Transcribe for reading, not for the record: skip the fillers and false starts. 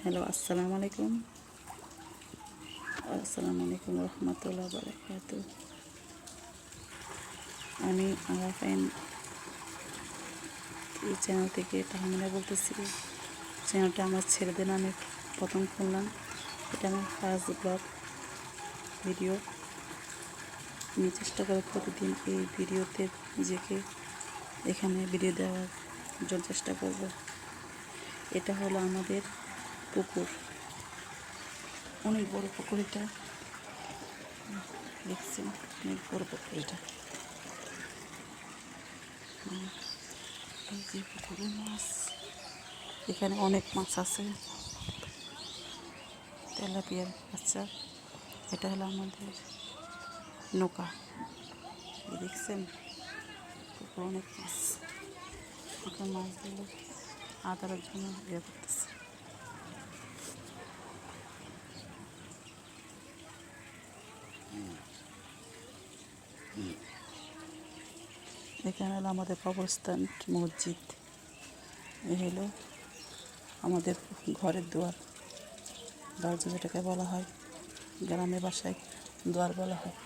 Hello, আসসালামু আলাইকুম রহমতুল্লাহ বারাকাতু। আমি আরাফাইন এই চ্যানেল থেকে তাহমিনা বলতেছি। চ্যানেলটা আমার ছেলেদের নামে প্রথম খুললাম। এটা আমার ফার্স্ট ব্লগ ভিডিও। আমি চেষ্টা করি প্রতিদিন এই ভিডিওতে নিজেকে এখানে ভিডিও দেওয়ার জন্য চেষ্টা করব। এটা হলো আমাদের পুকুর, অনেক বড় পুকুর। এটা দেখছেন, অনেক বড় পুকুর এটা। এই যে পুকুরের মাছ, এখানে অনেক মাছ আছে, তেলাপিয়ার বাচ্চা। এটা হলো আমাদের নৌকা। দেখছেন, পুকুর অনেক মাছ। এখন মাছগুলো আদারের জন্য ইয়ে করতেছে। এখানে হলো আমাদের কবরস্থান, মসজিদ। এ হলো আমাদের ঘরের দুয়ার, দরজা যেটাকে বলা হয়, গ্রামের ভাষায় দুয়ার বলা হয়।